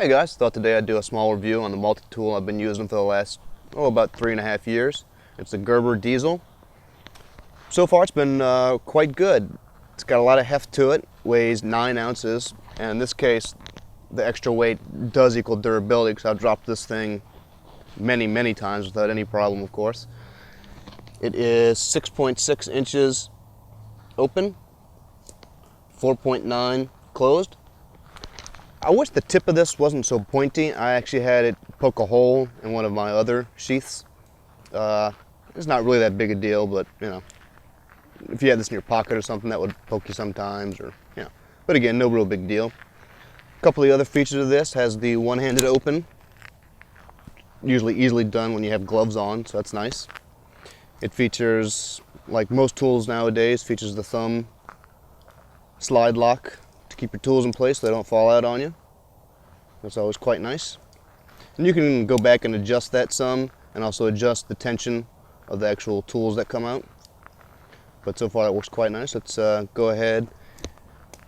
Hey guys, thought today I'd do a small review on the multi-tool I've been using for the last, about 3.5 years. It's the Gerber diesel. So far it's been quite good. It's got a lot of heft to it, weighs 9 ounces, and in this case the extra weight does equal durability because I've dropped this thing many times without any problem, of course. It is 6.6 inches open, 4.9 closed. I wish the tip of this wasn't so pointy. I actually had it poke a hole in one of my other sheaths. It's not really that big a deal, but you know, if you had this in your pocket or something, that would poke you sometimes, or you know. But again, no real big deal. A couple of the other features of this has the one-handed open, usually easily done when you have gloves on, so that's nice. It features, like most tools nowadays, features the thumb slide lock to keep your tools in place so they don't fall out on you. That's always quite nice. And you can go back and adjust that some, and also adjust the tension of the actual tools that come out. But so far it works quite nice. Let's go ahead,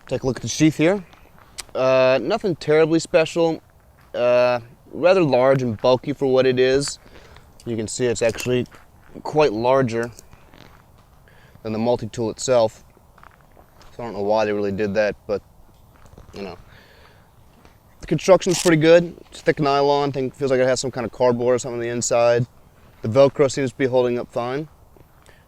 take a look at the sheath here. Nothing terribly special. Rather large and bulky for what it is. You can see it's actually quite larger than the multi-tool itself. So I don't know why they really did that, but you know. The construction's pretty good. It's thick nylon. Feels like it has some kind of cardboard or something on the inside. The Velcro seems to be holding up fine.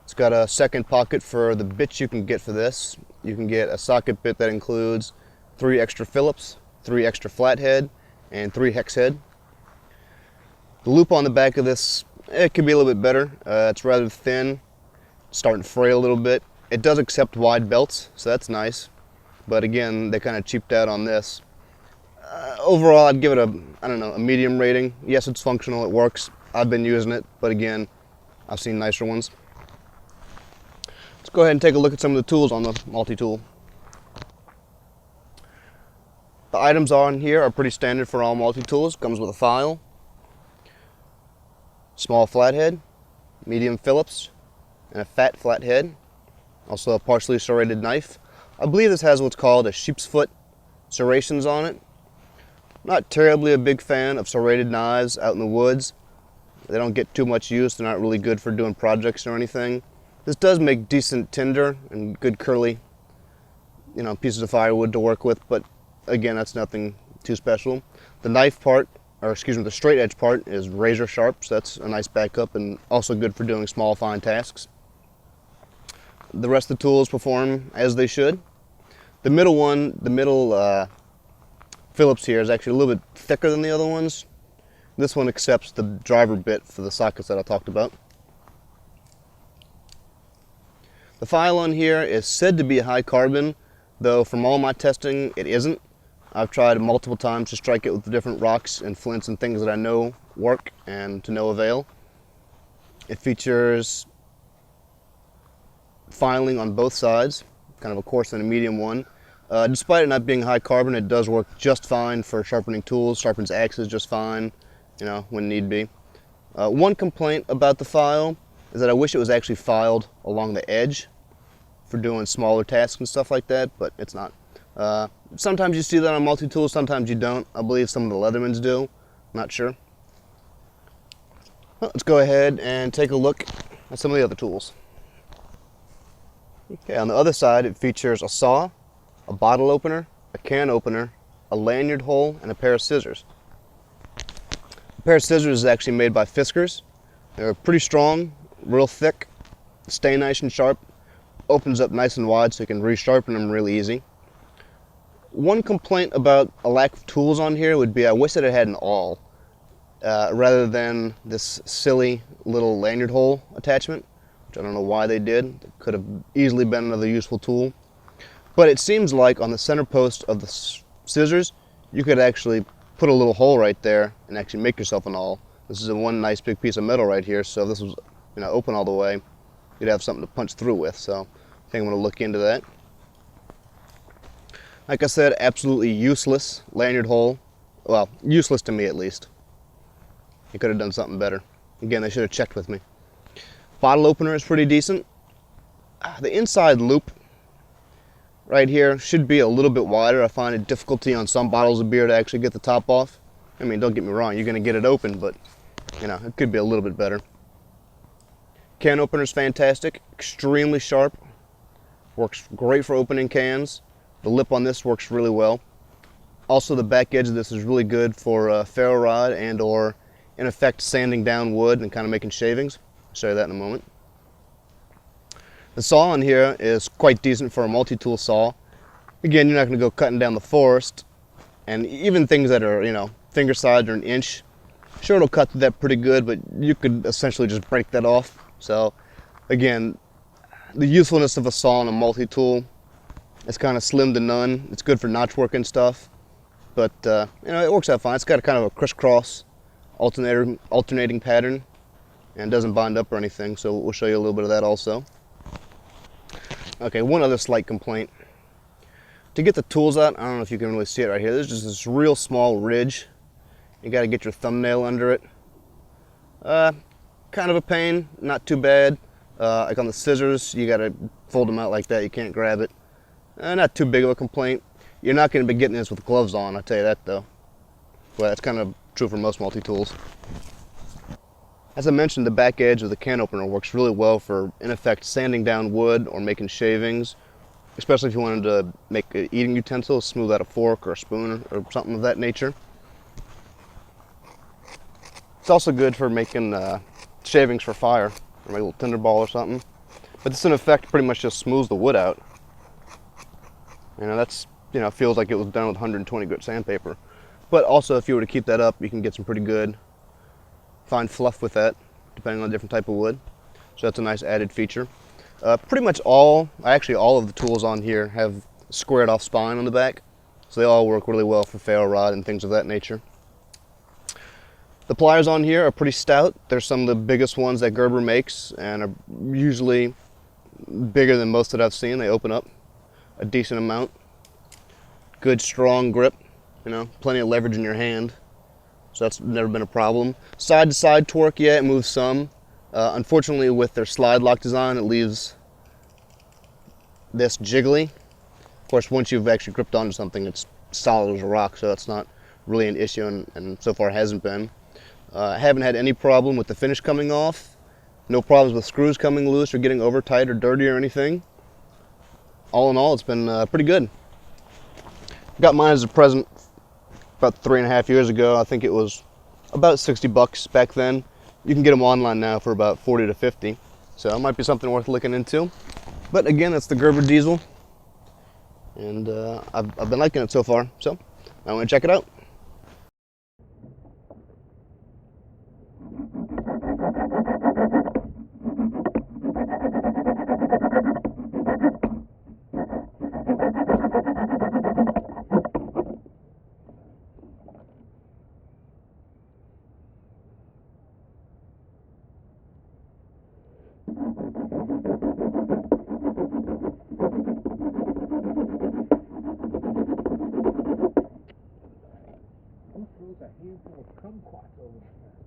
It's got a second pocket for the bits you can get for this. You can get a socket bit that includes 3 extra Phillips, 3 extra flathead, and 3 hex head. The loop on the back of this, it could be a little bit better. It's rather thin, starting to fray a little bit. It does accept wide belts, so that's nice. But again, they kind of cheaped out on this. Overall, I'd give it a medium rating. Yes, it's functional, it works. I've been using it, but again, I've seen nicer ones. Let's go ahead and take a look at some of the tools on the multi-tool. The items on here are pretty standard for all multi-tools. Comes with a file, small flathead, medium Phillips, and a fat flathead. Also a partially serrated knife. I believe this has what's called a sheep's foot serrations on it. Not terribly a big fan of serrated knives out in the woods. They don't get too much use. They're not really good for doing projects or anything. This does make decent tinder and good curly, pieces of firewood to work with, but again, that's nothing too special. The knife part, the straight edge part is razor sharp, so that's a nice backup and also good for doing small, fine tasks. The rest of the tools perform as they should. The middle Phillips here is actually a little bit thicker than the other ones. This one accepts the driver bit for the sockets that I talked about. The file on here is said to be high carbon, though from all my testing it isn't. I've tried multiple times to strike it with the different rocks and flints and things that I know work and to no avail. It features filing on both sides, kind of a coarse and a medium one. Despite it not being high carbon, it does work just fine for sharpening tools, sharpens axes just fine, when need be. One complaint about the file is that I wish it was actually filed along the edge for doing smaller tasks and stuff like that, but it's not. Sometimes you see that on multi-tools, sometimes you don't. I believe some of the Leathermans do. I'm not sure. Well, let's go ahead and take a look at some of the other tools. Okay, on the other side it features a saw, a bottle opener, a can opener, a lanyard hole, and a pair of scissors. The pair of scissors is actually made by Fiskars. They're pretty strong, real thick, stay nice and sharp, opens up nice and wide so you can resharpen them really easy. One complaint about a lack of tools on here would be I wish that it had an awl rather than this silly little lanyard hole attachment, which I don't know why they did. It could have easily been another useful tool. But it seems like on the center post of the scissors, you could actually put a little hole right there and actually make yourself an awl. This is one nice big piece of metal right here, so if this was open all the way, you'd have something to punch through with. So I think I'm going to look into that. Like I said, absolutely useless lanyard hole. Well, useless to me at least. You could have done something better. Again, they should have checked with me. Bottle opener is pretty decent. The inside loop right here should be a little bit wider. I find it difficulty on some bottles of beer to actually get the top off. I mean, don't get me wrong, you're going to get it open, but you know, it could be a little bit better. Can opener's fantastic, extremely sharp, works great for opening cans. The lip on this works really well. Also, the back edge of this is really good for ferro rod and or, in effect, sanding down wood and kind of making shavings. I'll show you that in a moment. The saw on here is quite decent for a multi-tool saw. Again, you're not going to go cutting down the forest, and even things that are, you know, finger size or an inch, sure, it'll cut through that pretty good, but you could essentially just break that off. So, again, the usefulness of a saw and a multi-tool is kind of slim to none. It's good for notch work and stuff, but you know, it works out fine. It's got a kind of a crisscross alternating pattern and doesn't bind up or anything, so we'll show you a little bit of that also. Okay, one other slight complaint. To get the tools out, I don't know if you can really see it right here, there's just this real small ridge. You got to get your thumbnail under it. Kind of a pain, not too bad. Like on the scissors, you got to fold them out like that, you can't grab it. Not too big of a complaint. You're not going to be getting this with gloves on, I'll tell you that though. Well, that's kind of true for most multi-tools. As I mentioned, the back edge of the can opener works really well for, in effect, sanding down wood or making shavings, especially if you wanted to make an eating utensil, smooth out a fork or a spoon or something of that nature. It's also good for making shavings for fire, or maybe a little tinder ball or something. But this, in effect, pretty much just smooths the wood out. You know, that's, you know, feels like it was done with 120 grit sandpaper. But also, if you were to keep that up, you can get some pretty good fine fluff with that, depending on a different type of wood. So that's a nice added feature. Pretty much actually all of the tools on here have squared off spine on the back, so they all work really well for ferro rod and things of that nature. The pliers on here are pretty stout. They're some of the biggest ones that Gerber makes and are usually bigger than most that I've seen. They open up a decent amount. Good strong grip, you know, plenty of leverage in your hand. So that's never been a problem. Side to side torque, yeah, it moves some. Unfortunately, with their slide lock design, it leaves this jiggly. Of course, once you've actually gripped onto something, it's solid as a rock, so that's not really an issue, and so far hasn't been. I haven't had any problem with the finish coming off. No problems with screws coming loose or getting over tight or dirty or anything. All in all, it's been pretty good. Got mine as a present about 3.5 years ago. I think it was about 60 bucks back then. You can get them online now for about 40 to 50. So it might be something worth looking into. But again, that's the Gerber diesel. And I've been liking it so far. So I want to check it out. A handful of kumquats over there.